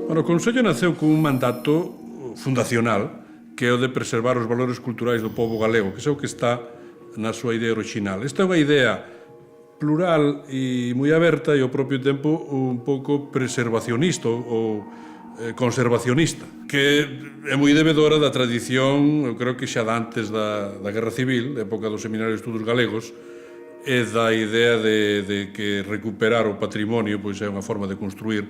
Bueno, o Consello naceu con un mandato fundacional que é o de preservar os valores culturais do povo galego, que é o que está na súa idea original. Esta é unha idea plural e moi aberta e ao propio tempo un pouco preservacionista ou conservacionista, que é moi debedora da tradición, eu creo que xa da antes da Guerra Civil, da época dos seminarios de estudos galegos, e da idea de que recuperar o patrimonio pois é unha forma de construir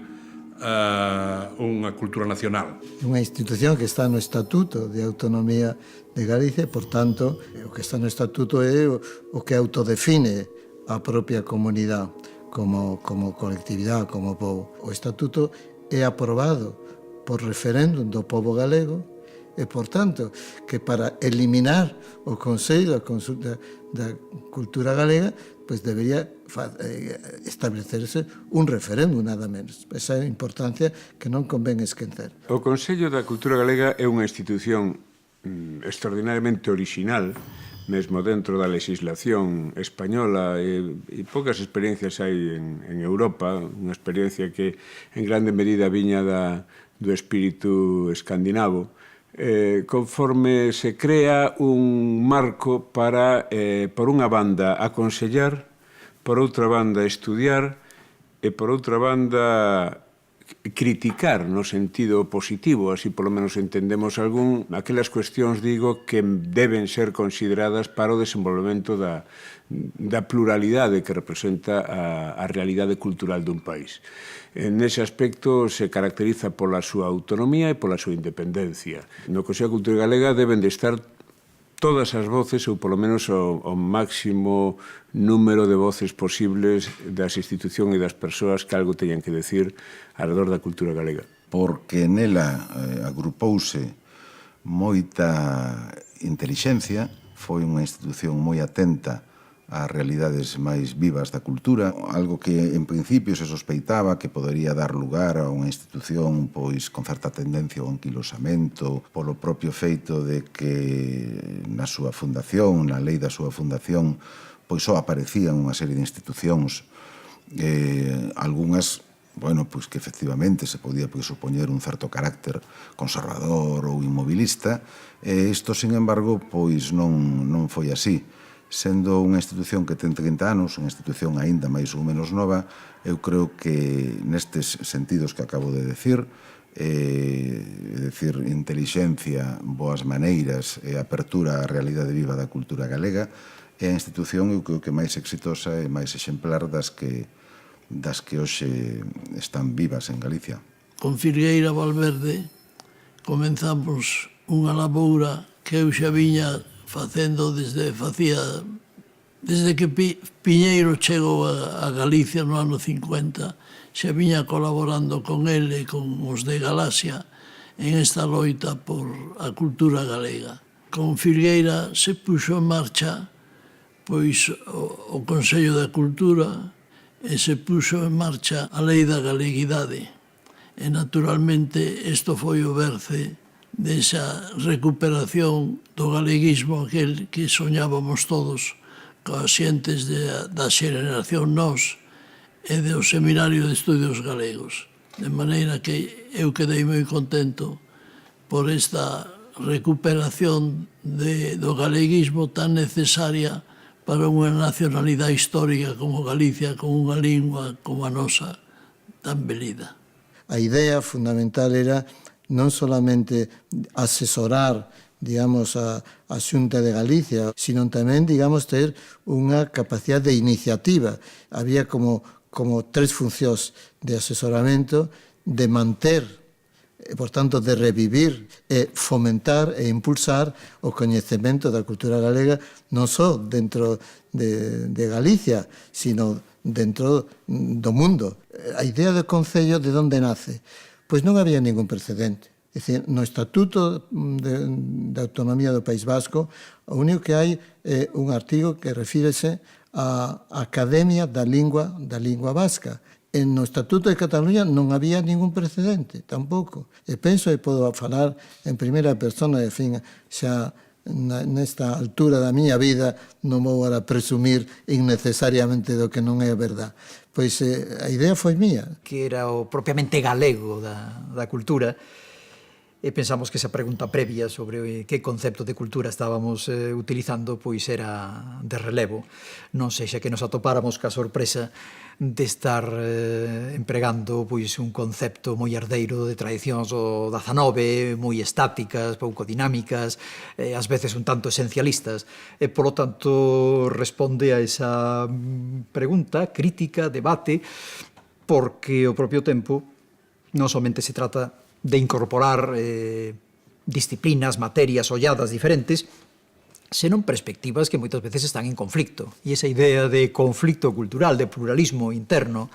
unha cultura nacional. É unha institución que está no Estatuto de Autonomía de Galicia e, por tanto, o que está no Estatuto é o que autodefine a propia comunidade como colectividade, como povo. O Estatuto é aprobado por referéndum do povo galego e, por tanto, que para eliminar o Consello da Cultura Galega, pois debería establecerse un referéndum, nada menos. Esa é a importancia que non convén esquecer. O Consello da Cultura Galega é unha institución extraordinariamente original, mesmo dentro da legislación española, e poucas experiencias hai en Europa, unha experiencia que en grande medida viña do espírito escandinavo, conforme se crea un marco para, por unha banda, aconsellar, por outra banda, estudiar, e por outra banda, criticar no sentido positivo, así polo menos entendemos aquelas cuestións, digo, que deben ser consideradas para o desenvolvemento da pluralidade que representa a realidade cultural dun país. Nese aspecto se caracteriza pola súa autonomía e pola súa independencia. No Consello da Cultura Galega deben de estar todas as voces, ou polo menos o máximo número de voces posibles das institucións e das persoas que algo teñan que decir alrededor da cultura galega. Porque nela agrupouse moita intelixencia, foi unha institución moi atenta ás realidades máis vivas da cultura, algo que en principio se sospeitaba que podería dar lugar a unha institución pois con certa tendencia ao anquilosamento polo propio feito de que na súa fundación, na lei da súa fundación, pois só aparecían unha serie de institucións, algunhas pois que efectivamente se podía supoñer un certo carácter conservador ou inmobilista, e isto, sin embargo, pois non foi así. Sendo unha institución que ten 30 anos, unha institución aínda máis ou menos nova, eu creo que nestes sentidos que acabo de decir, intelixencia, boas maneiras e apertura á realidade viva da cultura galega, é a institución, eu creo que máis exitosa e máis exemplar das que hoxe están vivas en Galicia. Con Filgueira Valverde comenzamos unha laboura que eu xa viña facendo desde que Piñeiro chegou a Galicia no ano 50, xa viña colaborando con ele e con os de Galaxia en esta loita por a cultura galega. Con Filgueira se puxo en marcha pois o Consello da Cultura e se puxo en marcha a Lei da Galeguidade. E, naturalmente, isto foi o berce desa recuperación do galeguismo aquel que soñábamos todos coas xentes da xeración nós e do Seminario de Estudios Galegos. De maneira que eu quedei moi contento por esta recuperación do galeguismo tan necesaria para unha nacionalidade histórica como Galicia, con unha lingua como a nosa tan belida. A idea fundamental era non solamente asesorar, digamos, a Xunta de Galicia, sino tamén, digamos, ter unha capacidade de iniciativa. Había como tres funcións de asesoramento, de manter, por tanto, de revivir e fomentar e impulsar o coñecemento da cultura galega non só dentro de Galicia, sino dentro do mundo. A idea do Concello de onde nace? Pois non había ningún precedente. É dicir, no Estatuto de Autonomía do País Vasco, o único que hai é un artigo que refírese á Academia da Lingua Vasca. E no Estatuto de Cataluña non había ningún precedente, tampouco. E penso, e podo falar en primeira persona, xa nesta altura da miña vida non vou a presumir innecesariamente do que non é verdad. Pois a idea foi mía. Que era o propiamente galego da cultura, e pensamos que esa pregunta previa sobre que concepto de cultura estábamos utilizando pois era de relevo, non sexa que nos atopáramos ca sorpresa de estar empregando pois un concepto moi herdeiro de tradicións do XIX, moi estáticas, pouco dinámicas, ás veces un tanto esencialistas, e polo tanto responde a esa pregunta, crítica, debate, porque ao propio tempo non somente se trata de incorporar disciplinas, materias, olladas diferentes, senón perspectivas que moitas veces están en conflicto. E esa idea de conflicto cultural, de pluralismo interno,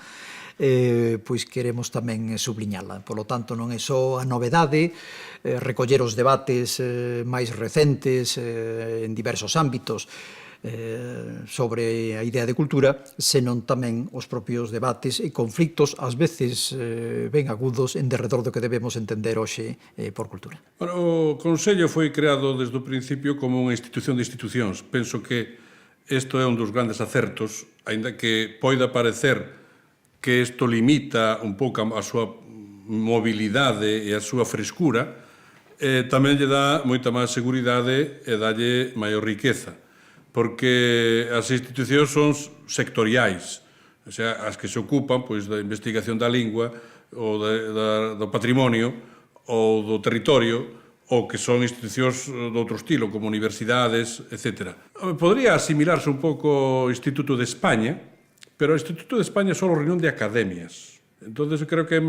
pois queremos tamén subliñala. Por lo tanto, non é só a novedade, recoller os debates máis recentes en diversos ámbitos, sobre a idea de cultura, senón tamén os propios debates e conflictos, ás veces ben agudos, en derredor do que debemos entender hoxe por cultura. Bueno, o Consello foi creado desde o principio como unha institución de institucións. Penso que isto é un dos grandes acertos, aínda que poida parecer que isto limita un pouco a súa mobilidade e a súa frescura, tamén lle dá moita máis seguridade e dalle maior riqueza, porque as institucións son sectoriais, o sea, as que se ocupan pois, da investigación da lingua ou do patrimonio ou do territorio, ou que son institucións de outro estilo, como universidades, etc. Podría asimilarse un pouco ao Instituto de España, pero o Instituto de España é só reunión de academias. Entón, creo que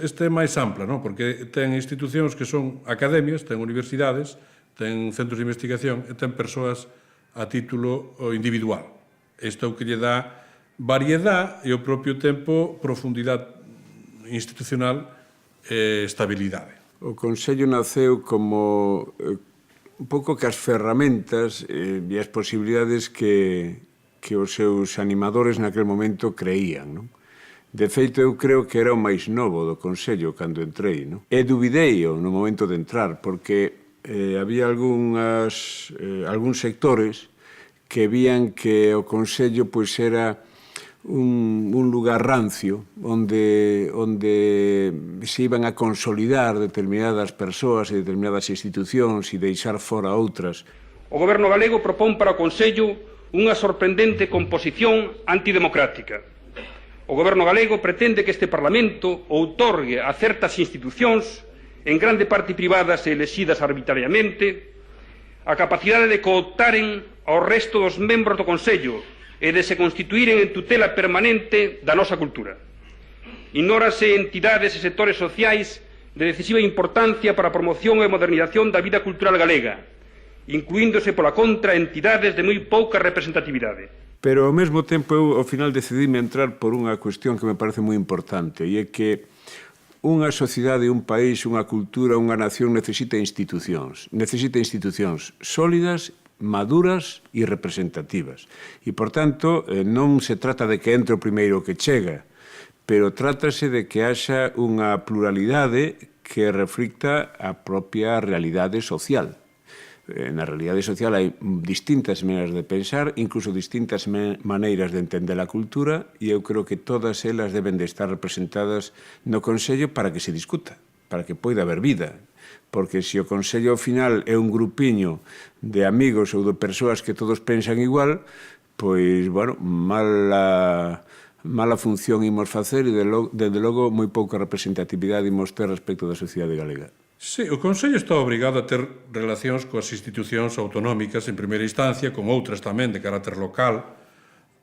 este é máis ampla, ¿no? Porque ten institucións que son academias, ten universidades, ten centros de investigación e ten persoas a título individual. Isto é o que lle dá variedade e ao propio tempo profundidade institucional e estabilidade. O Consello naceu como un pouco que as ferramentas e as posibilidades que os seus animadores naquele momento creían, non? De feito, eu creo que era o máis novo do Consello cando entrei, non? E dubidei no momento de entrar, porque había algúns sectores que vían que o Consello pois era un lugar rancio onde se iban a consolidar determinadas persoas e determinadas institucións e deixar fora outras. O Goberno galego propón para o Consello unha sorprendente composición antidemocrática. O Goberno galego pretende que este Parlamento outorgue a certas institucións, en grande parte privadas e elexidas arbitrariamente, a capacidade de cooptaren ao resto dos membros do Consello e de se constituíren en tutela permanente da nosa cultura. Ignórase entidades e sectores sociais de decisiva importancia para a promoción e modernización da vida cultural galega, incluíndose pola contra entidades de moi pouca representatividade. Pero ao mesmo tempo eu ao final decidime entrar por unha cuestión que me parece moi importante, e é que unha sociedade, un país, unha cultura, unha nación necesita institucións sólidas, maduras e representativas. E, por tanto, non se trata de que entre o primeiro que chega, pero trátase de que haxa unha pluralidade que reflicta a propia realidade social. Na realidade social hai distintas maneiras de pensar, incluso distintas maneiras de entender a cultura, e eu creo que todas elas deben de estar representadas no Consello para que se discuta, para que poida haber vida. Porque se o Consello ao final é un grupiño de amigos ou de persoas que todos pensan igual, pois, bueno, mala función imos facer e, desde logo, moi pouca representatividade imos ter respecto da sociedade galega. Sí, o Consello está obrigado a ter relacións coas institucións autonómicas en primeira instancia, con outras tamén de carácter local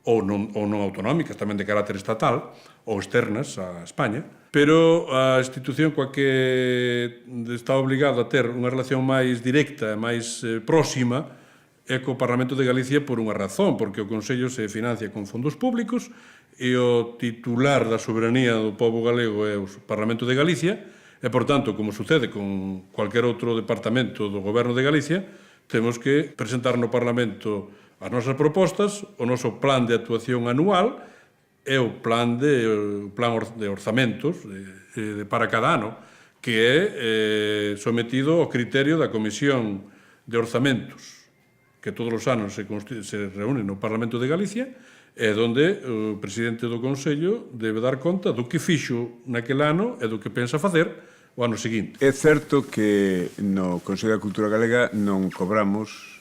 ou non autonómicas, tamén de carácter estatal ou externas a España, pero a institución coa que está obrigado a ter unha relación máis directa, máis próxima, é co Parlamento de Galicia por unha razón, porque o Consello se financia con fondos públicos e o titular da soberanía do pobo galego é o Parlamento de Galicia. E, por tanto, como sucede con cualquier outro departamento do Goberno de Galicia, temos que presentar no Parlamento as nosas propostas, o noso plan de actuación anual e o plan de orzamentos para cada ano, que é sometido ao criterio da Comisión de orzamentos que todos os anos se reúnen no Parlamento de Galicia, é onde o presidente do Consello debe dar conta do que fixo naquele ano e do que pensa facer o ano seguinte. É certo que no Consello da Cultura Galega non cobramos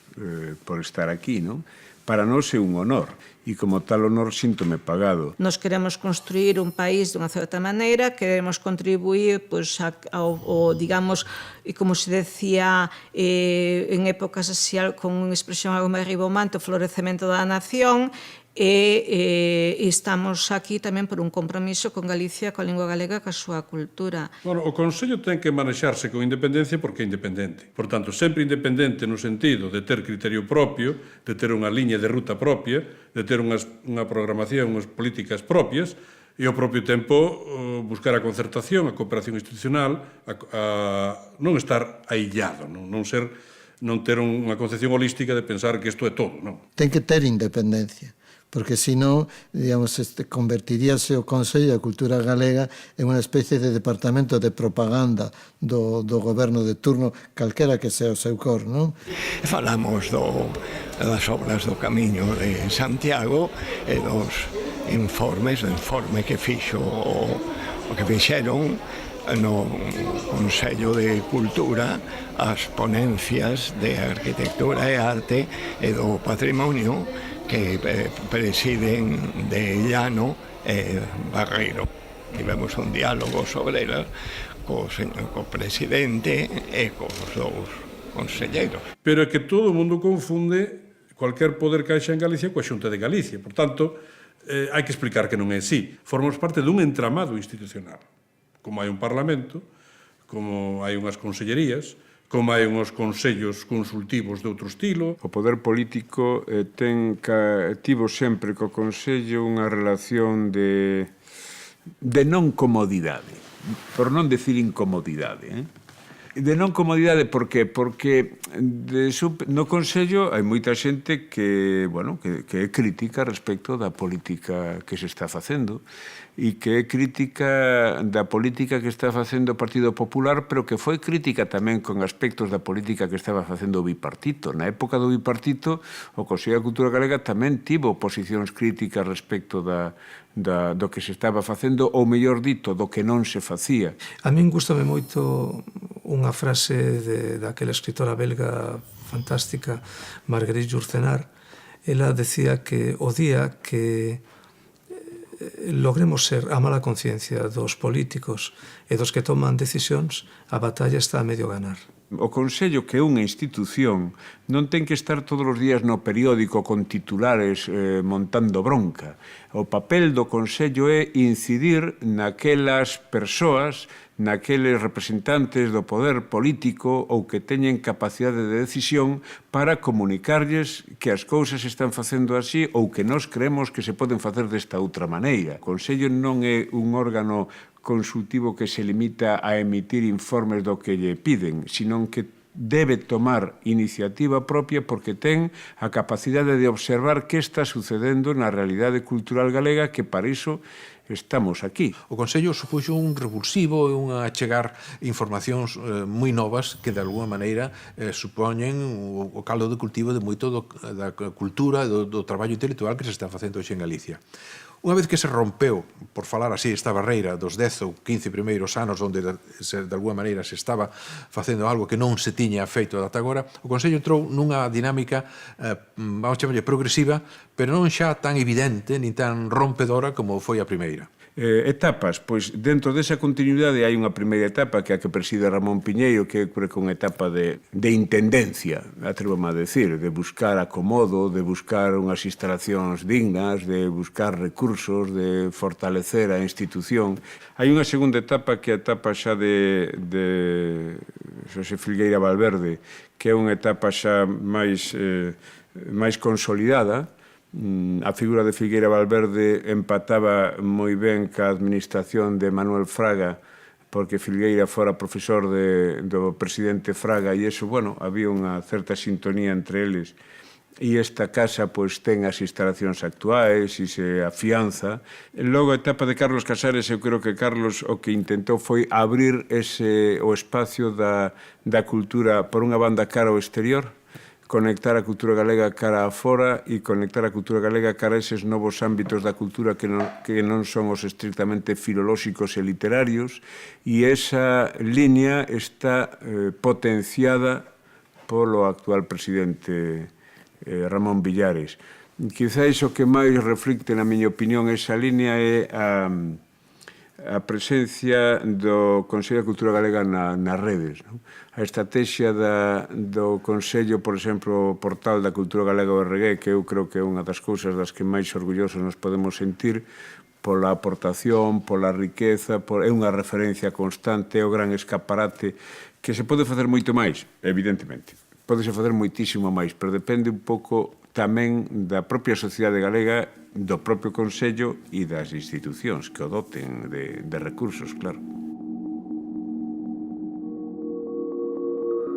por estar aquí, non? Para nós é un honor, e como tal honor síntome pagado. Nos queremos construir un país dunha certa maneira, queremos contribuir pois, ao, digamos, como se decía en épocas así, con unha expresión algo máis ribomante, o florecemento da nación, e estamos aquí tamén por un compromiso con Galicia, coa lingua galega, coa súa cultura. Bueno, o Consello ten que manexarse con independencia porque é independente. Por tanto, sempre independente no sentido de ter criterio propio, de ter unha liña de ruta propia, de ter unha programación, unhas políticas propias, e ao propio tempo buscar a concertación, a cooperación institucional, a non estar aillado, non ter unha concepción holística de pensar que isto é todo, non? Ten que ter independencia, porque senón, digamos, convertiríase o Consello da Cultura Galega en unha especie de departamento de propaganda do goberno de turno, calquera que sea o seu cor, non? Falamos das obras do Camiño de Santiago e dos informes, do informe que fixo o que fixeron no Consello de Cultura, as ponencias de arquitectura e arte e do patrimonio que presiden de Llano e Barreiro. Tivemos un diálogo sobre elas co presidente e cos dous conselleiros. Pero é que todo o mundo confunde cualquier poder que haxa en Galicia coa Xunta de Galicia. Por tanto, hai que explicar que non é así. Formamos parte dun entramado institucional. Como hai un Parlamento, como hai unhas consellerías, como hai uns consellos consultivos de outro estilo. O poder político tivo sempre co Consello unha relación de non comodidade, por non decir incomodidade. De non comodidade, por qué? Porque no Consello hai moita xente que é crítica respecto da política que se está facendo e que é crítica da política que está facendo o Partido Popular, pero que foi crítica tamén con aspectos da política que estaba facendo o bipartito. Na época do bipartito, o Consello da Cultura Galega tamén tivo posicións críticas respecto do que se estaba facendo, ou mellor dito, do que non se facía. A min gustame moito unha frase daquela escritora belga fantástica, Marguerite Yourcenar. Ela decía que o día que logremos ser a mala conciencia dos políticos e dos que toman decisións, a batalla está a medio ganar. O Consello, que é unha institución, non ten que estar todos os días no periódico con titulares montando bronca. O papel do Consello é incidir naquelas persoas, naqueles representantes do poder político ou que teñen capacidade de decisión para comunicarlles que as cousas están facendo así ou que nós creemos que se poden facer desta outra maneira. O Consello non é un órgano consultivo que se limita a emitir informes do que lle piden, senón que debe tomar iniciativa propia porque ten a capacidade de observar que está sucedendo na realidade cultural galega, que para iso estamos aquí. O Consello supuxo un revulsivo e un achegar informacións moi novas que de alguma maneira supoñen o caldo de cultivo de moito da cultura e do traballo intelectual que se está facendo hoxe en Galicia. Unha vez que se rompeu, por falar así, esta barreira dos 10 ou 15 primeiros anos onde de alguma maneira se estaba facendo algo que non se tiña feito ata agora, o Consello entrou nunha dinámica, vamos chamarlle, progresiva, pero non xa tan evidente ni tan rompedora como foi a primeira. Etapas, pois dentro desa continuidade hai unha primeira etapa que é a que preside Ramón Piñeiro, que é unha etapa de intendencia, atrevo-me a decir, de buscar acomodo, de buscar unhas instalacións dignas, de buscar recursos, de fortalecer a institución. Hai unha segunda etapa que é a etapa xa de Xosé Filgueira Valverde, que é unha etapa xa máis consolidada. A figura de Filgueira Valverde empataba moi ben ca administración de Manuel Fraga, porque Filgueira fora profesor do presidente Fraga, e iso, había unha certa sintonía entre eles. e esta casa pois ten as instalacións actuais e se afianza. Logo, a etapa de Carlos Casares, eu creo que Carlos o que intentou foi abrir o espacio da cultura por unha banda cara ao exterior, conectar a cultura galega cara a fora e conectar a cultura galega cara a eses novos ámbitos da cultura que non son os estrictamente filolóxicos e literarios, e esa línea está potenciada polo actual presidente Ramón Villares. Quizáis o que máis reflicte, na miña opinión, esa línea é a presencia do Consello de Cultura Galega nas redes. A estrategia do Consello, por exemplo, o portal da Cultura Galega ORG, que eu creo que é unha das cousas das que máis orgullosos nos podemos sentir, pola aportación, pola riqueza, é unha referencia constante, é o gran escaparate, que se pode facer moito máis, evidentemente. Pódese facer moitísimo máis, pero depende un pouco tamén da propia sociedade galega, do propio Consello e das institucións que o doten de recursos, claro.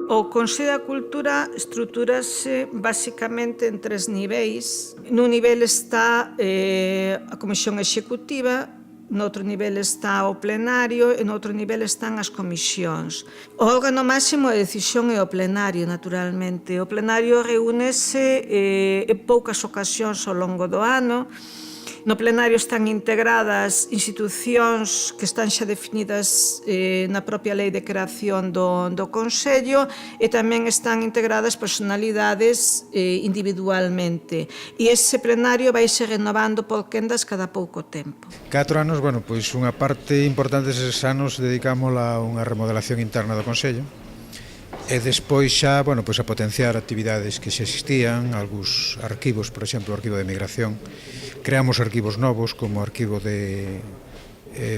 O Consello da Cultura estruturase basicamente en 3 niveis. Nun nivel está a Comisión Executiva, noutro nivel está o plenario e noutro nivel están as comisións. O órgano máximo de decisión é o plenario, naturalmente. O plenario reúnese en poucas ocasións ao longo do ano. No plenario están integradas institucións que están xa definidas na propia lei de creación do Consello e tamén están integradas personalidades individualmente. E ese plenario vai se renovando por quendas cada pouco tempo. 4 anos, bueno, pois unha parte importante deses anos dedicámola a unha remodelación interna do Consello e despois xa, bueno, pois a potenciar actividades que xa existían, algúns arquivos, por exemplo, o arquivo de migración. Creamos arquivos novos como o arquivo de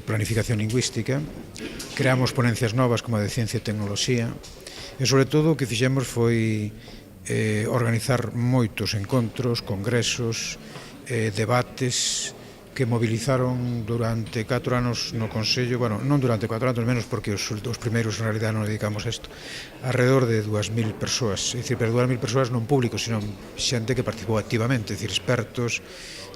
planificación lingüística, creamos ponencias novas como a de ciencia e tecnoloxía e, sobre todo, o que fixemos foi organizar moitos encontros, congresos, debates que movilizaron durante 4 anos no Consello, bueno, non durante 4 anos, menos porque os primeiros en realidad non dedicamos a isto, alrededor de 2.000 persoas, é dicir, pero 2.000 persoas non públicos, sino xente que participou activamente, é dicir, expertos,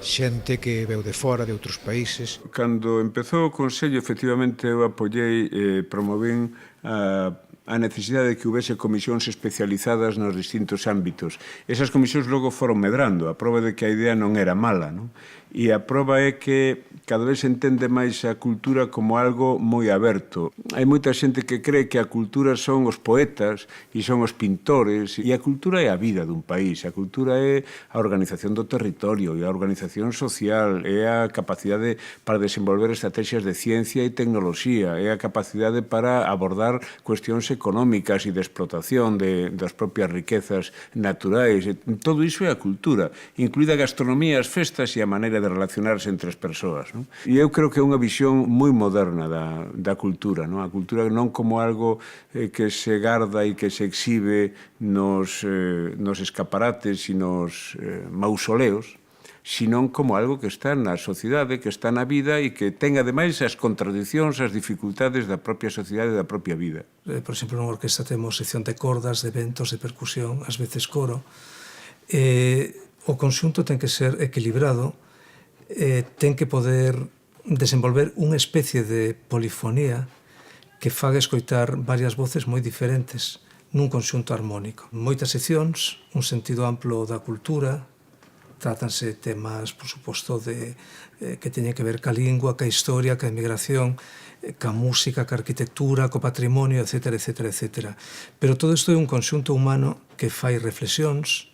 xente que veu de fora, de outros países. Cando empezou o Consello, efectivamente, eu apoiei e promovín a necesidade de que houvese comisións especializadas nos distintos ámbitos. Esas comisións logo foron medrando, a prova de que a idea non era mala, non? E a prova é que cada vez se entende máis a cultura como algo moi aberto. Hai moita xente que cree que a cultura son os poetas e son os pintores, e a cultura é a vida dun país, a cultura é a organización do territorio, e a organización social, é a capacidade para desenvolver estrategias de ciencia e tecnoloxía, é a capacidade para abordar cuestións económicas e de explotación das propias riquezas naturais. Todo iso é a cultura, incluída a gastronomía, as festas e a maneira de relacionarse entre as persoas. E eu creo que é unha visión moi moderna da cultura. A cultura non como algo que se garda e que se exhibe nos escaparates e nos mausoleos, sino como algo que está na sociedade, que está na vida e que ten, ademais, as contradicións, as dificultades da propia sociedade e da propia vida. Por exemplo, nunha orquesta temos sección de cordas, de ventos, de percusión, ás veces coro. O conxunto ten que ser equilibrado, ten que poder desenvolver unha especie de polifonía que faga escoitar varias voces moi diferentes nun conxunto armónico. Moitas seccións, un sentido amplo da cultura, trátanse temas, por suposto, que teñen que ver ca lingua, ca historia, ca emigración, ca música, ca arquitectura, co patrimonio, etc., etc., etc. Pero todo isto é un conxunto humano que fai reflexións,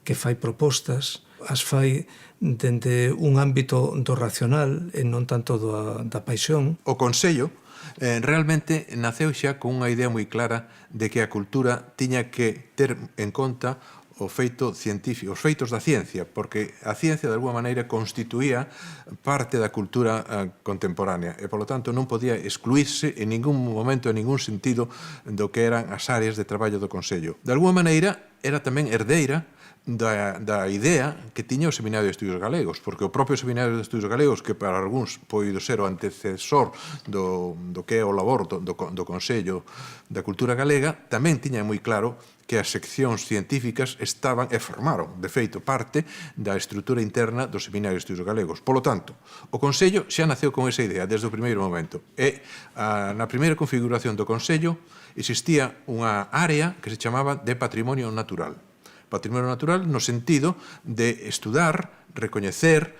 que fai propostas, as fai dende un ámbito do racional e non tanto da paixón. O Consello realmente naceu xa con unha idea moi clara de que a cultura tiña que ter en conta o feito científico, os feitos da ciencia, porque a ciencia, de alguma maneira, constituía parte da cultura contemporánea e, polo tanto, non podía excluirse en ningún momento, en ningún sentido, do que eran as áreas de traballo do Consello. De alguma maneira, era tamén herdeira da idea que tiña o Seminario de Estudios Galegos, porque o propio Seminario de Estudios Galegos, que para algúns poido ser o antecesor do que é o labor do Consello da Cultura Galega, tamén tiña moi claro que que as seccións científicas estaban e formaron, de feito, parte da estrutura interna dos seminarios de estudos galegos. Polo tanto, o Consello xa naceu con esa idea desde o primeiro momento. E na primeira configuración do Consello existía unha área que se chamaba de Patrimonio Natural. Patrimonio natural no sentido de estudar, recoñecer,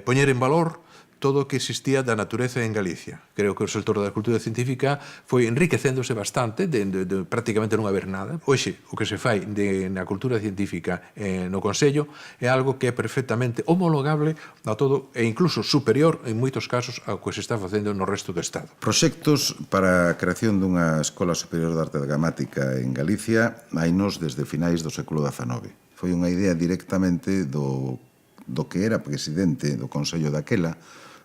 poñer en valor todo o que existía da natureza en Galicia. Creo que o sector da cultura científica foi enriquecéndose bastante de prácticamente non haber nada. Hoxe, o que se fai na cultura científica no Consello é algo que é perfectamente homologable a todo e incluso superior en moitos casos ao que se está facendo no resto do Estado. Proxectos para a creación dunha Escola Superior de Arte Dramática en Galicia hainos desde finais do século XIX. Foi unha idea directamente do que era presidente do Consello daquela,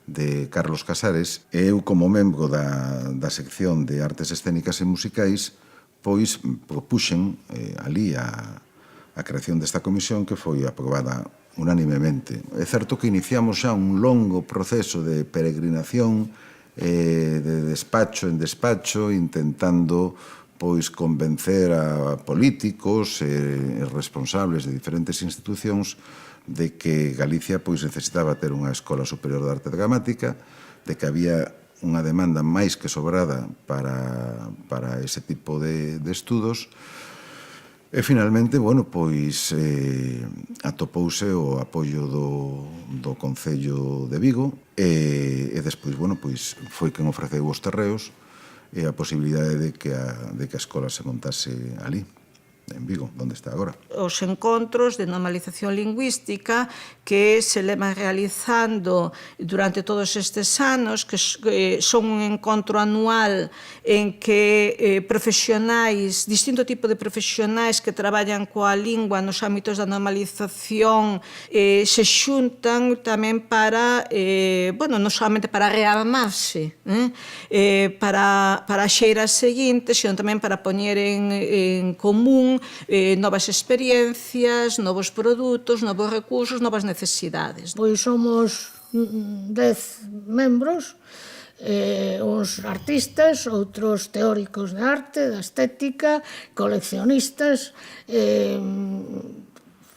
de Carlos Casares, e eu como membro da sección de Artes Escénicas e Musicais, pois propuxen ali a creación desta comisión que foi aprobada unánimemente. É certo que iniciamos xa un longo proceso de peregrinación de despacho en despacho, intentando pois convencer a políticos e responsables de diferentes institucións de que Galicia pois necesitaba ter unha Escola Superior de Arte Dramática, de que había unha demanda máis que sobrada para ese tipo de estudos, e finalmente, bueno, pois atopouse o apoio do Concello de Vigo e despois, bueno, pois foi quen ofreceu os terreos e a posibilidade de que a escola se montase ali, en Vigo, onde está agora. Os encontros de normalización lingüística que se levan realizando durante todos estes anos, que son un encontro anual en que profesionais, distinto tipo de profesionais que traballan coa lingua nos ámbitos da normalización se xuntan tamén para, bueno, non solamente para rearmarse, para as xeiras seguintes, sino tamén para poñer en común novas experiencias, novos produtos, novos recursos, novas necesidades. Pois somos 10 membros, uns artistas, outros teóricos de arte, da estética, coleccionistas,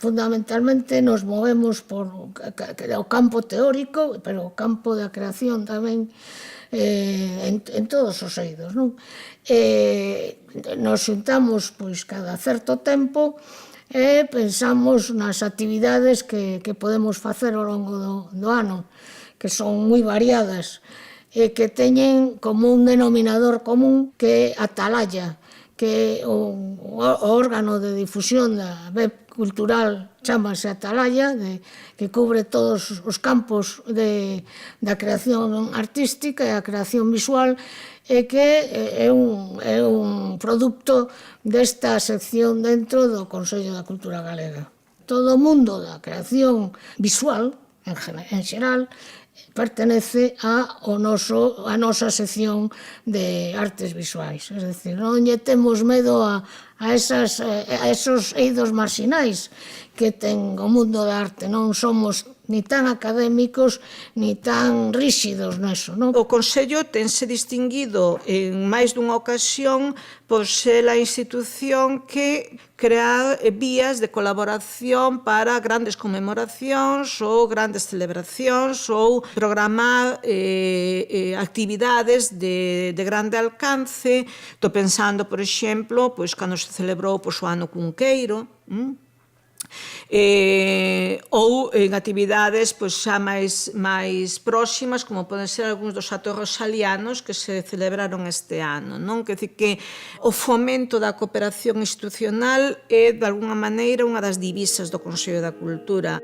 fundamentalmente nos movemos por o campo teórico, pero o campo da creación tamén en todos os eidos, non? Nos xuntamos pois cada certo tempo e pensamos nas actividades que podemos facer ao longo do ano, que son moi variadas e que teñen como un denominador común que é Atalaya, que é o órgano de difusión da web cultural, chamase Atalaya, que cubre todos os campos da creación artística e a creación visual, e que é un produto desta sección dentro do Consello da Cultura Galega. Todo o mundo da creación visual, en xeral, pertenece a nosa sección de artes visuais. É dicir, non lle temos medo a esos eidos marxinais que ten o mundo da arte. Non somos ni tan académicos ni tan ríxidos neso, non? O Consello tense distinguido en máis dunha ocasión por ser a institución que crea vías de colaboración para grandes conmemoracións ou grandes celebracións ou programar actividades de grande alcance. Estou pensando, por exemplo, cando se celebrou o ano Cunqueiro, ou en actividades xa máis próximas, como poden ser algúns dos actos rosalianos que se celebraron este ano, non? Quer dizer que o fomento da cooperación institucional é, de alguna maneira, unha das divisas do Consello da Cultura.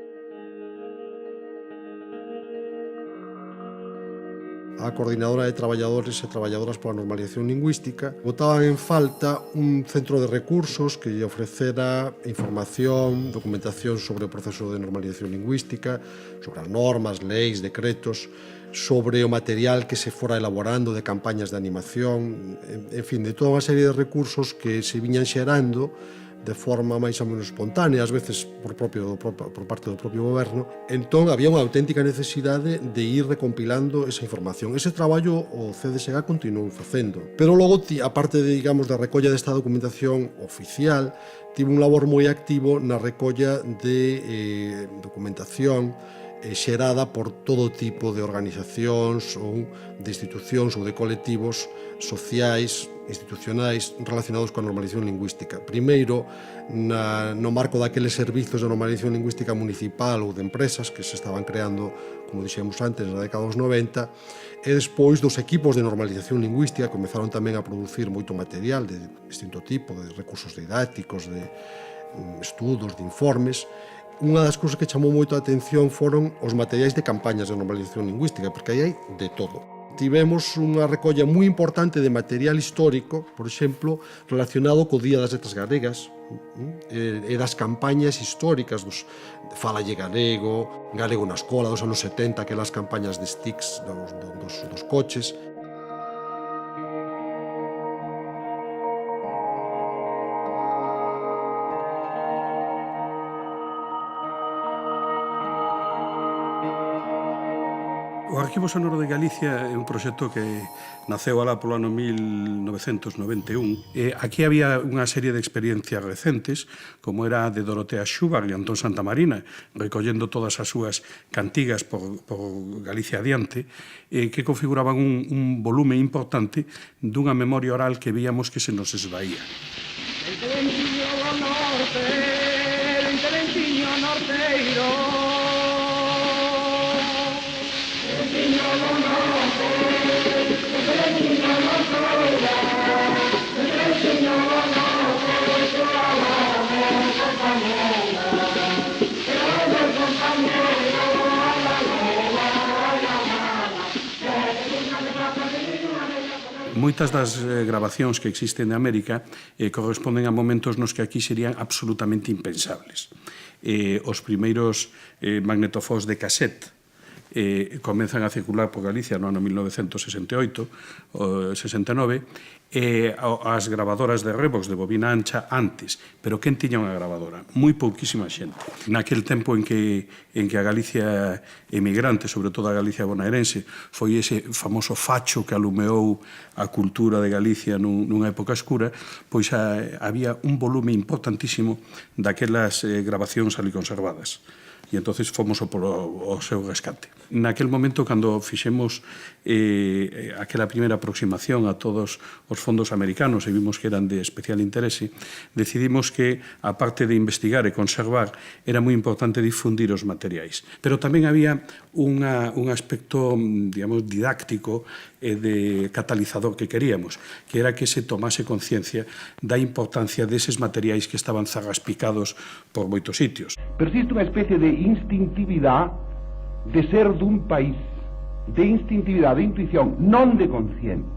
A Coordinadora de Traballadores e Traballadoras pola Normalización Lingüística botaban en falta un centro de recursos que lle ofrecera información, documentación sobre o proceso de normalización lingüística, sobre as normas, leis, decretos, sobre o material que se fora elaborando de campañas de animación, en fin, de toda unha serie de recursos que se viñan xerando de forma máis ou menos espontánea, ás veces por parte do propio goberno. Entón, había unha auténtica necesidade de ir recompilando esa información. Ese traballo o CDSG continuou facendo. Pero logo, aparte de, digamos, da recolla desta documentación oficial, tivo un labor moi activo na recolla de documentación xerada por todo tipo de organizacións ou de institucións ou de colectivos sociais, institucionais relacionados coa normalización lingüística. Primeiro, no marco daqueles servizos de normalización lingüística municipal ou de empresas que se estaban creando, como dixemos antes, na década dos 90, e despois dos equipos de normalización lingüística comezaron tamén a producir moito material de distinto tipo, de recursos didácticos, de estudos, de informes. Unha das cousas que chamou moito a atención foron os materiais de campañas de normalización lingüística, porque aí hai de todo. Tivemos unha recolla moi importante de material histórico, por exemplo, relacionado co Día das Letras Galegas e das campañas históricas dos Falalle Galego, Galego na Escola dos anos 70, aquelas campañas de sticks dos coches. O Arquivo Sonoro de Galicia é un proxecto que naceu alá polo ano 1991. Aquí había unha serie de experiencias recentes, como era a de Dorotea Xúbar e Antón Santamarina, recollendo todas as súas cantigas por Galicia adiante, que configuraban un volume importante dunha memoria oral que víamos que se nos esvaía. El Terenciño do Norte, el Terenciño norteiro, Moitas das grabacións que existen de América corresponden a momentos nos que aquí serían absolutamente impensables. Os primeiros magnetofós de cassette comenzan a circular por Galicia no ano 1968, 69, as gravadoras de Revox de bobina ancha antes, pero quen tiña unha grabadora? Moi pouquísima xente. Naquel tempo en que a Galicia emigrante, sobre todo a Galicia bonaerense, foi ese famoso facho que alumeou a cultura de Galicia nunha época escura, pois había un volume importantísimo daquelas grabacións ali conservadas. E entonces fomos o seu rescate. Naquel momento, cando fixemos aquela primeira aproximación a todos os fondos americanos e vimos que eran de especial interese, decidimos que, a parte de investigar e conservar, era moi importante difundir os materiais. Pero tamén había un aspecto, digamos, didáctico e de catalizador que queríamos, que era que se tomase conciencia da importancia deses materiais que estaban zarraspicados por moitos sitios. Persiste unha especie de instintividade de ser dun país, de instintividade, de intuición, non de conciencia.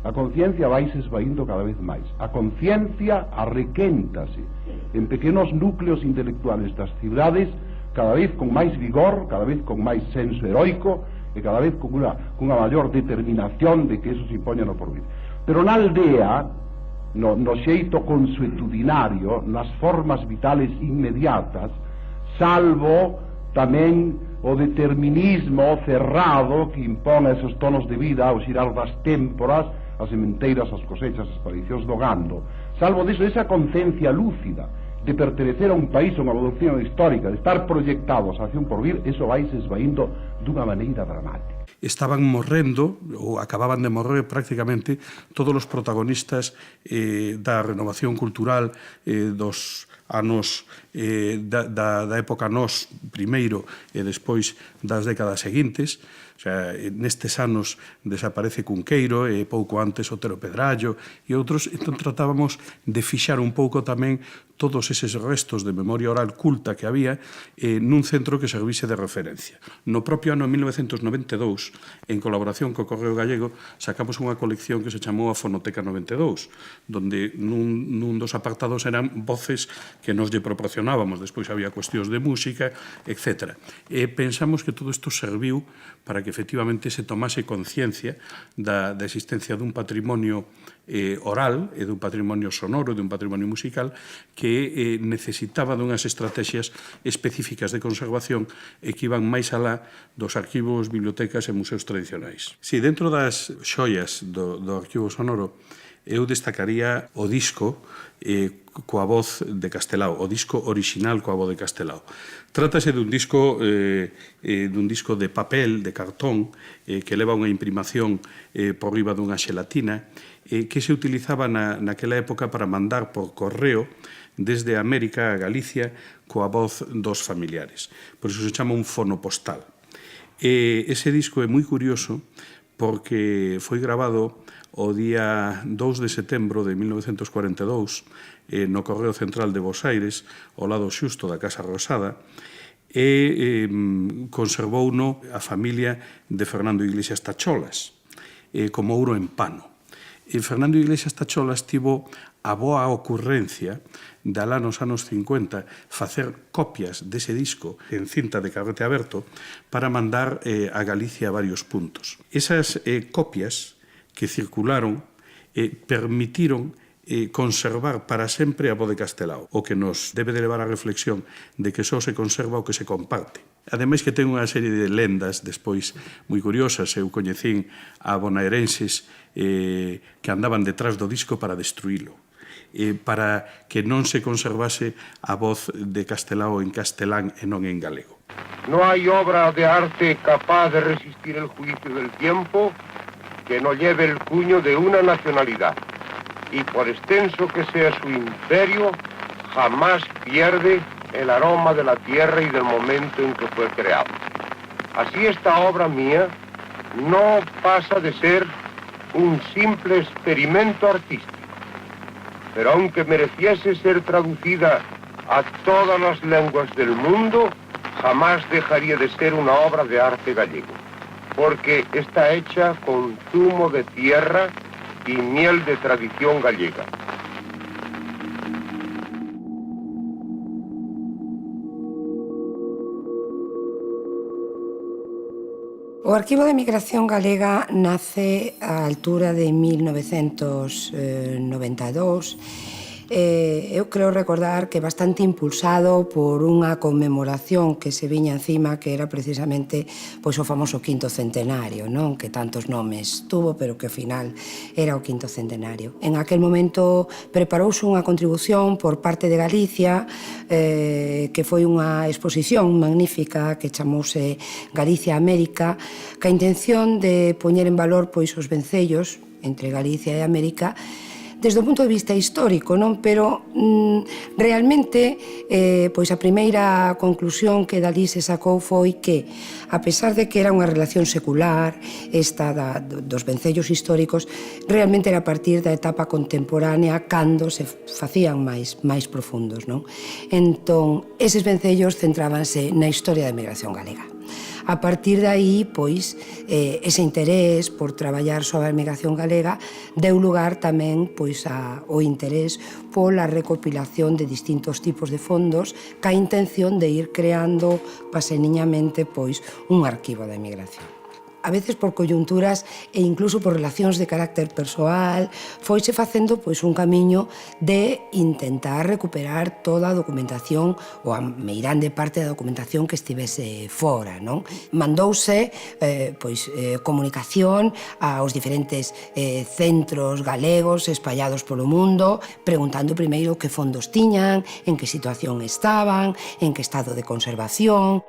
A conciencia vai se esvaindo cada vez máis. A conciencia arrequéntase en pequenos núcleos intelectuales das cidades, cada vez con máis vigor, cada vez con máis senso heroico e cada vez con unha maior determinación de que eso se impoña no porvir. Pero na aldea, no xeito consuetudinario, nas formas vitales inmediatas, salvo tamén o determinismo cerrado que impón esos tonos de vida ao xirar das témporas, as sementeiras, as cosechas, as tradicións do gando, salvo deso, esa concencia lúcida de pertenecer a un país, a unha evolución histórica, de estar proyectados hacia un porvir, eso vai se esvaindo dunha maneira dramática. Estaban morrendo, ou acababan de morrer prácticamente, todos os protagonistas da renovación cultural dos anos da época nós primeiro e despois das décadas seguintes. O sea, nestes anos desaparece Cunqueiro e pouco antes Otero Pedrallo e outros, entón tratábamos de fixar un pouco tamén todos eses restos de memoria oral culta que había nun centro que servise de referencia. No propio ano 1992, en colaboración co Correo Gallego, sacamos unha colección que se chamou a Fonoteca 92, donde nun dos apartados eran voces que nos lle proporcionábamos, despois había cuestións de música, etc. E pensamos que todo isto serviu para que efectivamente se tomase conciencia da existencia dun patrimonio oral e dun patrimonio sonoro, dun patrimonio musical que necesitaba dunhas estrategias específicas de conservación e que iban máis alá dos arquivos, bibliotecas e museos tradicionais. Si, dentro das xoias do arquivo sonoro, eu destacaría o disco coa voz de Castelao, o disco orixinal coa voz de Castelao. Trátase dun disco de papel, de cartón, que leva unha imprimación por riba dunha xelatina, que se utilizaba naquela época para mandar por correo desde América a Galicia coa voz dos familiares. Por iso se chama un fonopostal. Ese disco é moi curioso porque foi grabado o día 2 de setembro de 1942 no Correo Central de Bos Aires, ao lado xusto da Casa Rosada, e conservouno a familia de Fernando Iglesias Tacholas, como ouro en pano. Fernando Iglesias Tacholas tivo a boa ocurrencia de alá nos anos 50 facer copias dese disco en cinta de carrete aberto para mandar a Galicia a varios puntos. Esas copias que circularon permitiron conservar para sempre a voz de Castelao, o que nos debe de levar á reflexión de que só se conserva o que se comparte. Ademais que ten unha serie de lendas despois moi curiosas. Eu coñecín a bonaerenses que andaban detrás do disco para destruílo, para que non se conservase a voz de Castelao en castelán e non en galego. No hay obra de arte capaz de resistir el juicio del tiempo que no lleve el cuño de una nacionalidad, y por extenso que sea su imperio, jamás pierde el aroma de la tierra y del momento en que fue creado. Así esta obra mía no pasa de ser un simple experimento artístico, pero aunque mereciese ser traducida a todas las lenguas del mundo, jamás dejaría de ser una obra de arte gallego, porque está hecha con zumo de tierra y miel de tradición gallega. O Arquivo de Emigración Galega nace á altura de 1992. Eu creo recordar que bastante impulsado por unha conmemoración que se viña encima, que era precisamente pois, o famoso quinto centenario, non? Que tantos nomes tuvo, pero que ao final era o quinto centenario. En aquel momento preparouse unha contribución por parte de Galicia, que foi unha exposición magnífica que chamouse Galicia América, ca intención de poñer en valor pois, os vencellos entre Galicia e América, desde o punto de vista histórico, non? Pero realmente pois a primeira conclusión que dali se sacou foi que, a pesar de que era unha relación secular, esta dos vencellos históricos, realmente era a partir da etapa contemporánea cando se facían máis profundos, non? Entón, eses vencellos centrábanse na historia da emigración galega. A partir de aí, pois, ese interés por traballar sobre a emigración galega deu lugar tamén pois, ao interés pola recopilación de distintos tipos de fondos ca intención de ir creando paseniñamente pois, un arquivo da emigración. A veces por coyunturas e incluso por relacións de carácter persoal, foise facendo pois, un camiño de intentar recuperar toda a documentación ou a meirande parte da documentación que estivese fora, non? Mandouse comunicación aos diferentes centros galegos espallados polo mundo, preguntando primeiro que fondos tiñan, en que situación estaban, en que estado de conservación.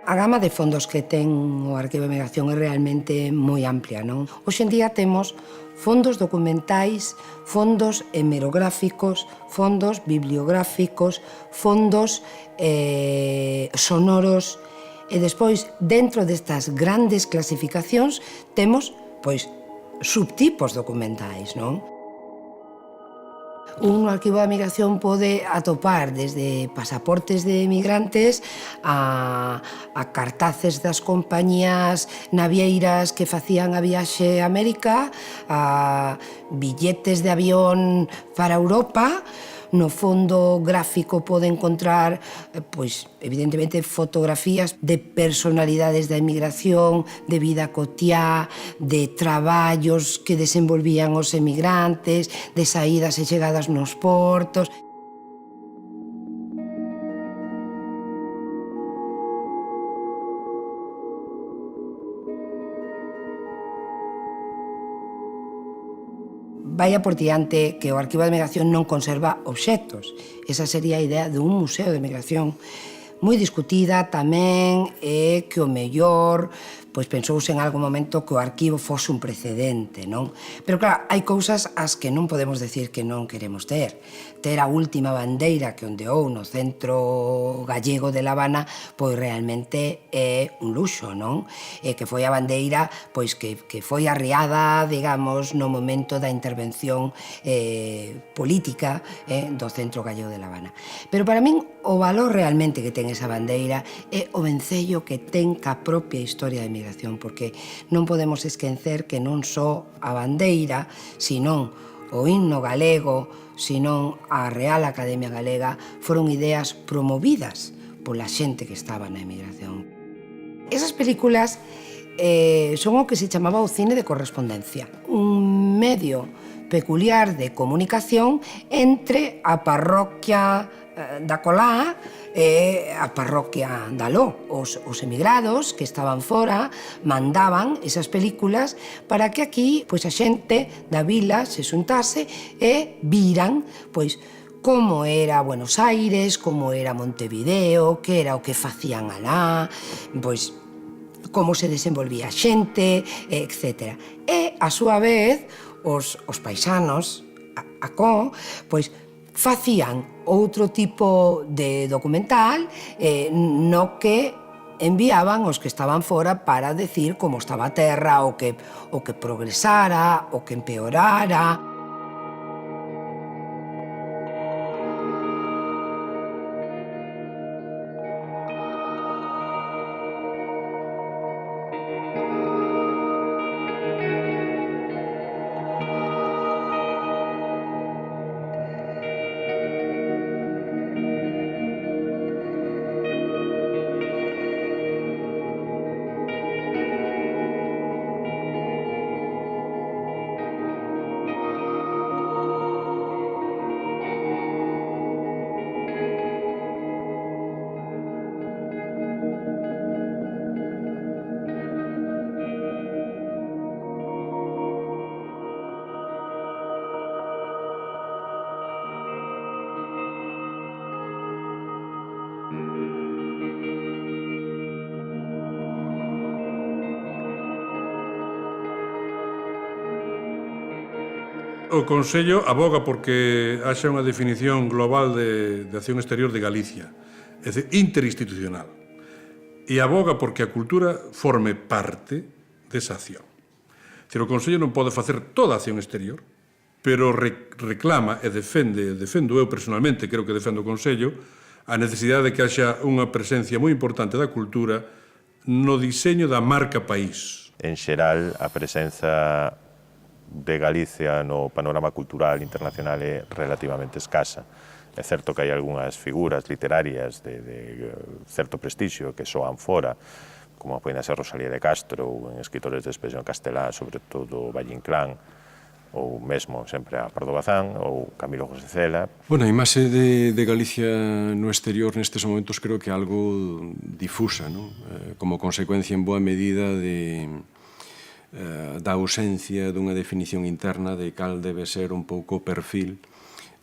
A gama de fondos que ten o Arquivo de Emigración é realmente moi amplia, non? Hoxe en día temos fondos documentais, fondos hemerográficos, fondos bibliográficos, fondos sonoros, e despois, dentro destas grandes clasificacións, temos, pois, subtipos documentais, non? Un arquivo de emigración pode atopar desde pasaportes de emigrantes a cartaces das compañías navieiras que facían a viaxe a América, a billetes de avión para Europa, no fondo gráfico pode encontrar, pois, evidentemente, fotografías de personalidades da emigración, de vida cotiá, de traballos que desenvolvían os emigrantes, de saídas e chegadas nos portos. Vaya por diante que o Arquivo de Emigración non conserva obxectos. Esa sería a idea dun museo de emigración moi discutida tamén, e que o mellor pois pensouse en algún momento que o arquivo fose un precedente, non? Pero claro, hai cousas as que non podemos decir que non queremos ter. Ter a última bandeira que ondeou no centro gallego de La Habana, pois realmente é un luxo, non? E que foi a bandeira pois que foi arriada, digamos, no momento da intervención política do centro gallego de La Habana. Pero para min o valor realmente que ten esa bandeira é o vencello que ten ca propia historia da emigración, porque non podemos esquecer que non só a bandeira, senón o himno galego, senón a Real Academia Galega, foron ideas promovidas pola xente que estaba na emigración. Esas películas son o que se chamaba o cine de correspondencia, un medio peculiar de comunicación entre a parroquia da Colá e a parroquia da Ló. Os emigrados que estaban fora mandaban esas películas para que aquí pois, a xente da vila se xuntase e viran pois, como era Buenos Aires, como era Montevideo, que era o que facían alá, pois como se desenvolvía a xente, etc. E, a súa vez, os paisanos, acó, pois, facían outro tipo de documental no que enviaban os que estaban fora para decir como estaba a terra, o que progresara, o que empeorara. O Consello aboga porque haxa unha definición global de acción exterior de Galicia, é dicir, interinstitucional, e aboga porque a cultura forme parte desa acción. É dicir, o Consello non pode facer toda a acción exterior, pero reclama e defendo eu personalmente, creo que defendo o Consello, a necesidade de que haxa unha presencia moi importante da cultura no diseño da marca país. En xeral, a presenza de Galicia no panorama cultural internacional é relativamente escasa. É certo que hai algunhas figuras literarias de certo prestixio que soan fora, como poden ser Rosalía de Castro ou en escritores de expresión castelá, sobre todo Valle Inclán, ou mesmo sempre a Pardo Bazán ou Camilo José Cela. Bueno, a imaxe de Galicia no exterior nestes momentos creo que é algo difusa, non? Como consecuencia en boa medida da ausencia dunha definición interna de cal debe ser un pouco o perfil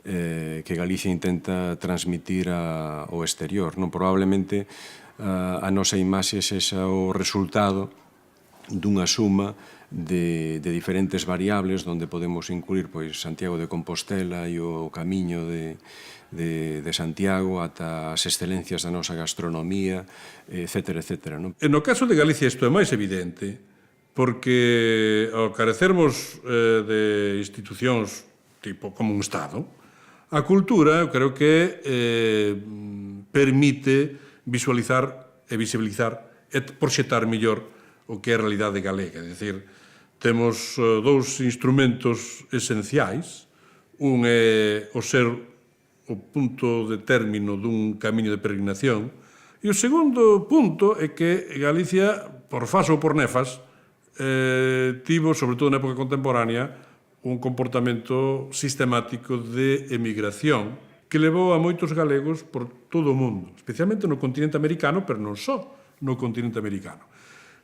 que Galicia intenta transmitir ao exterior. Non, probablemente a nosa imaxe sexa o resultado dunha suma de diferentes variables onde podemos incluir pois, Santiago de Compostela e o camiño de Santiago ata as excelencias da nosa gastronomía, etc. etc. Non? No caso de Galicia isto é máis evidente, porque ao carecermos de institucións tipo como un Estado, a cultura, eu creo que permite visualizar e visibilizar e proxectar mellor o que é a realidade galega. É dicir, temos dous instrumentos esenciais. Un é o ser o punto de término dun camiño de peregrinación. E o segundo punto é que Galicia, por fas ou por nefas, tivo, sobre todo na época contemporánea, un comportamento sistemático de emigración que levou a moitos galegos por todo o mundo, especialmente no continente americano, pero non só no continente americano.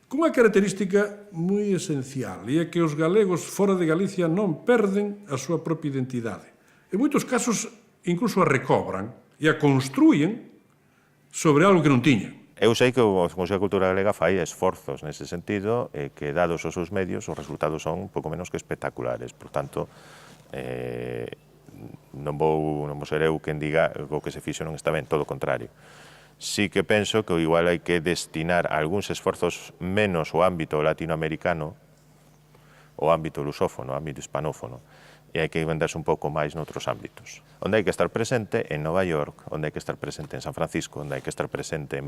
Cunha característica moi esencial, e é que os galegos fora de Galicia non perden a súa propia identidade. En moitos casos, incluso a recobran e a construyen sobre algo que non tiñan. Eu sei que o Consello de Cultura Galega fai esforzos nese sentido e que, dados os seus medios, os resultados son un pouco menos que espectaculares. Por tanto, non vou ser eu quen diga que o que se fixo non está ben, todo o contrario. Sí que penso que igual hai que destinar algúns esforzos menos ao ámbito latinoamericano, ao ámbito lusófono, ao ámbito hispanófono, e hai que venderse un pouco máis noutros ámbitos. Onde hai que estar presente en Nova York, onde hai que estar presente en San Francisco, onde hai que estar presente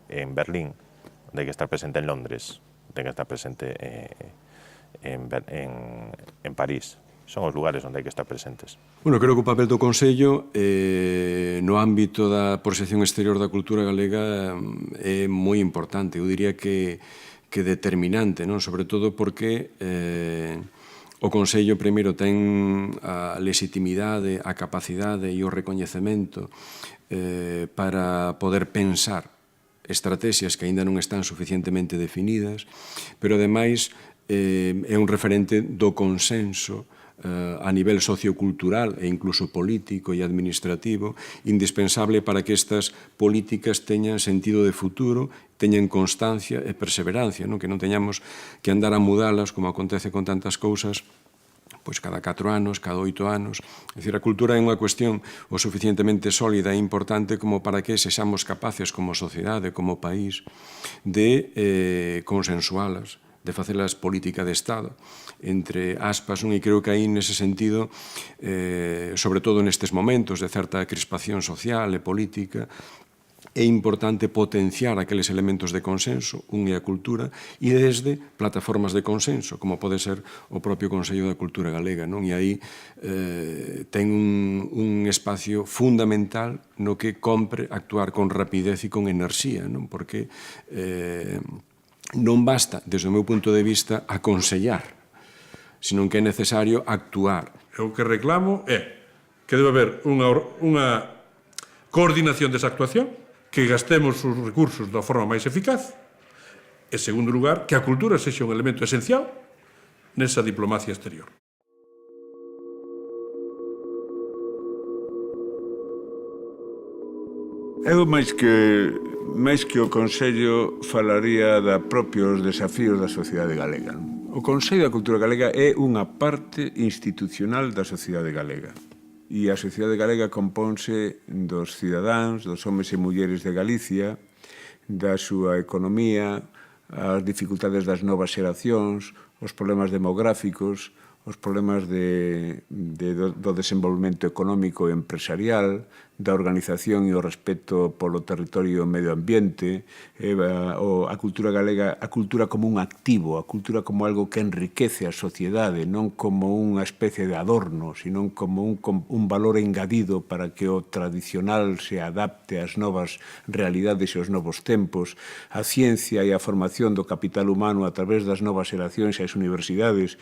en Berlín, onde hai que estar presente en Londres, onde hai que estar presente en París. Son os lugares onde hai que estar presentes. Bueno, creo que o papel do Consello no ámbito da proxección exterior da cultura galega é moi importante. Eu diría que determinante, non? Sobre todo porque o Consello primeiro ten a legitimidade, a capacidade e o recoñecemento para poder pensar estrategias que aínda non están suficientemente definidas, pero ademais é un referente do consenso a nivel sociocultural e incluso político e administrativo, indispensable para que estas políticas teñan sentido de futuro, teñan constancia e perseverancia, que non teñamos que andar a mudalas, como acontece con tantas cousas, pois cada 4 anos, cada 8 anos. É dicir, a cultura é unha cuestión o suficientemente sólida e importante como para que sexamos capaces como sociedade, como país, de consensualas, de facelas política de Estado, entre aspas, e creo que aí nese sentido, sobre todo nestes momentos de certa crispación social e política, é importante potenciar aqueles elementos de consenso, é a cultura, e desde plataformas de consenso, como pode ser o propio Consello da Cultura Galega, non? E aí ten un espacio fundamental no que compre actuar con rapidez e con enerxía, non? Porque non basta, desde o meu punto de vista, aconsellar, senón que é necesario actuar. O que reclamo é que debe haber unha coordinación desa actuación, que gastemos os recursos da forma máis eficaz, e, en segundo lugar, que a cultura sexa un elemento esencial nesa diplomacia exterior. Eu, máis que o Consello, falaría da propios desafíos da sociedade galega. O Consello da Cultura Galega é unha parte institucional da sociedade galega. E a sociedade galega compónse dos cidadáns, dos homes e mulleres de Galicia, da súa economía, as dificultades das novas xeracións, os problemas demográficos, os problemas do desenvolvemento económico e empresarial, da organización e o respeto polo territorio e o medio ambiente, a cultura galega, a cultura como un activo, a cultura como algo que enriquece a sociedade, non como unha especie de adorno, sino como un valor engadido para que o tradicional se adapte ás novas realidades e aos novos tempos, a ciencia e a formación do capital humano a través das novas xeracións e as universidades.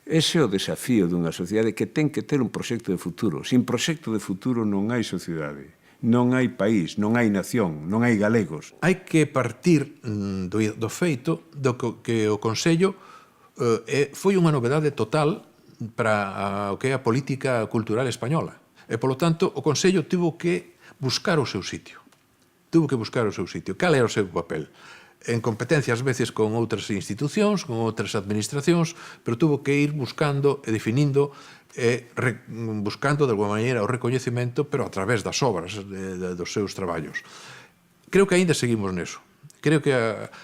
Ese é o desafío dunha sociedade que ten que ter un proxecto de futuro. Sin proxecto de futuro non hai sociedade. Non hai país, non hai nación, non hai galegos. Hai que partir do feito do que o Consello foi unha novedade total para o que é a política cultural española. E, polo tanto, o Consello tivo que buscar o seu sitio. Cal era o seu papel? En competencia, ás veces, con outras institucións, con outras administracións, pero tuvo que ir buscando e definindo buscando, de alguma maneira, o recoñecemento, pero a través das obras, dos seus traballos. Creo que aínda seguimos neso. Creo que,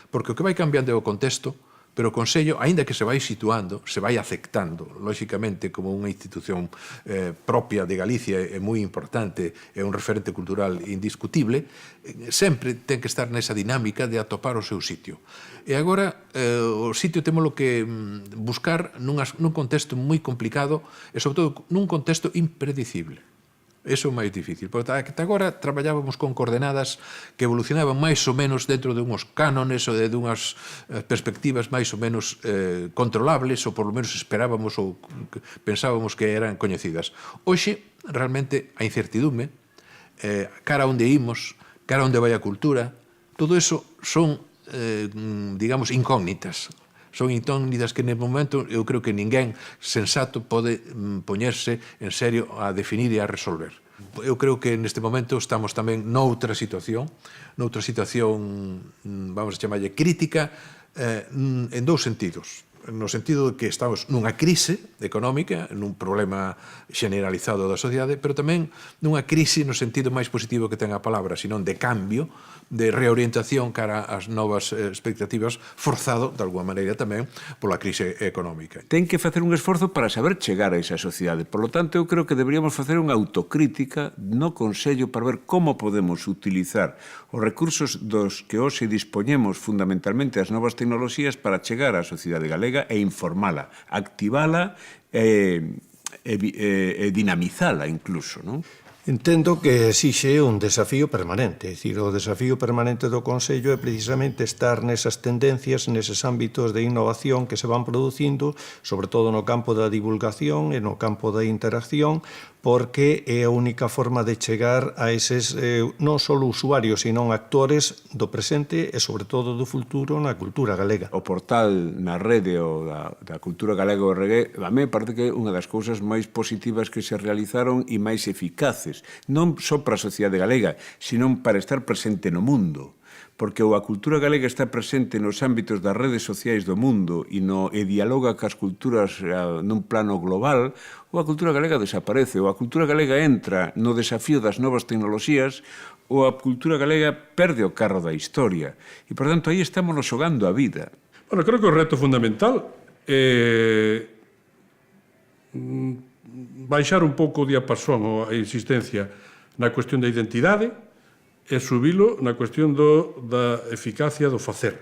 porque o que vai cambiando é o contexto, pero o Consello, aínda que se vai situando, se vai aceptando, lóxicamente, como unha institución propia de Galicia, é moi importante, é un referente cultural indiscutible, sempre ten que estar nesa dinámica de atopar o seu sitio. E agora, o sitio témolo que buscar nun contexto moi complicado e, sobre todo, nun contexto impredicible. Eso é o máis difícil. Porque ata agora traballábamos con coordenadas que evolucionaban máis ou menos dentro de unhos cánones ou de unhas perspectivas máis ou menos controlables, ou por lo menos esperábamos ou pensábamos que eran coñecidas. Hoxe, realmente, a incertidume, cara a onde imos, cara a onde vai a cultura, todo eso son, digamos, incógnitas. Son incógnitas que, no momento, eu creo que ninguén sensato pode poñerse en serio a definir e a resolver. Eu creo que neste momento estamos tamén noutra situación, vamos a chamarlle crítica, en dous sentidos. No sentido de que estamos nunha crise económica, nun problema generalizado da sociedade, pero tamén nunha crise no sentido máis positivo que ten a palabra, senón de cambio, de reorientación cara ás novas expectativas, forzado, de alguma maneira tamén, pola crise económica. Ten que facer un esforzo para saber chegar a esa sociedade. Por lo tanto, eu creo que deberíamos facer unha autocrítica no Consello para ver como podemos utilizar os recursos dos que hoxe dispoñemos fundamentalmente as novas tecnoloxías para chegar á sociedade galega e informala, activala e dinamizala incluso, non? Entendo que exixe un desafío permanente, é dicir, o desafío permanente do Consello é precisamente estar nesas tendencias, neses ámbitos de innovación que se van producindo, sobre todo no campo da divulgación e no campo da interacción, porque é a única forma de chegar a eses non só usuarios, sino actores do presente e, sobre todo, do futuro na cultura galega. O portal na rede da cultura galega o reggae, a mí parece que é unha das cousas máis positivas que se realizaron e máis eficaces, non só para a sociedade galega, sino para estar presente no mundo. Porque ou a cultura galega está presente nos ámbitos das redes sociais do mundo e dialoga cas culturas nun plano global, ou a cultura galega desaparece, ou a cultura galega entra no desafío das novas tecnoloxías, ou a cultura galega perde o carro da historia. E, por tanto, aí estamos xogando a vida. Bueno, creo que o reto fundamental é baixar un pouco o diapasón ou a insistencia na cuestión da identidade e subilo na cuestión da eficacia do facer.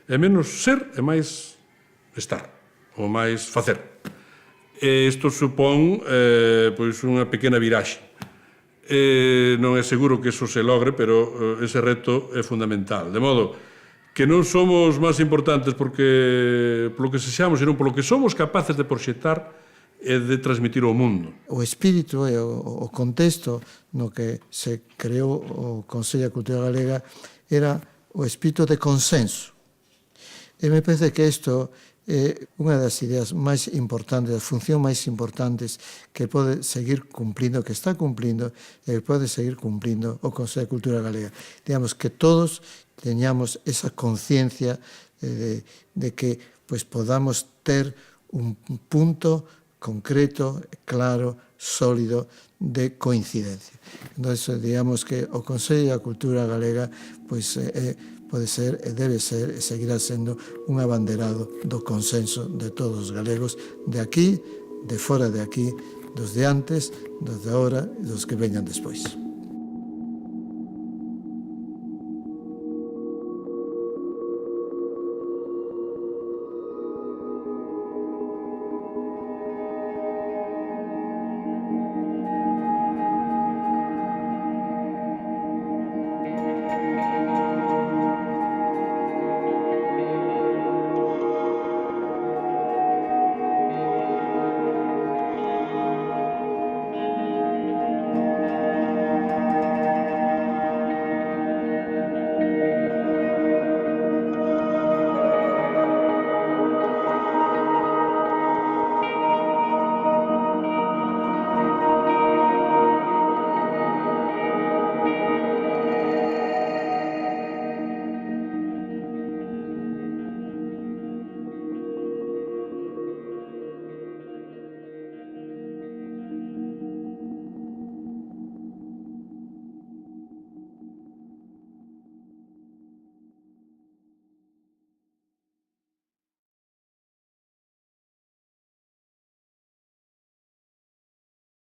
É menos ser e máis estar, ou máis facer. E isto supón pois unha pequena viraxe. Non é seguro que eso se logre, pero ese reto é fundamental. De modo que non somos máis importantes polo que sexamos, senón polo que somos capaces de proxectar e de transmitir ao mundo. O espírito e o contexto no que se creou o Consello de Cultura Galega era o espírito de consenso. E me parece que isto é unha das ideas máis importantes, das funcións máis importantes que pode seguir cumplindo, que está cumplindo e que pode seguir cumplindo o Consello de Cultura Galega. Digamos que todos teñamos esa conciencia de que podamos ter un punto concreto, claro, sólido de coincidencia. Entón, digamos que o Consello da Cultura Galega pode ser e debe ser e seguirá sendo un abanderado do consenso de todos os galegos de aquí, de fora de aquí, dos de antes, dos de agora e dos que veñan despois.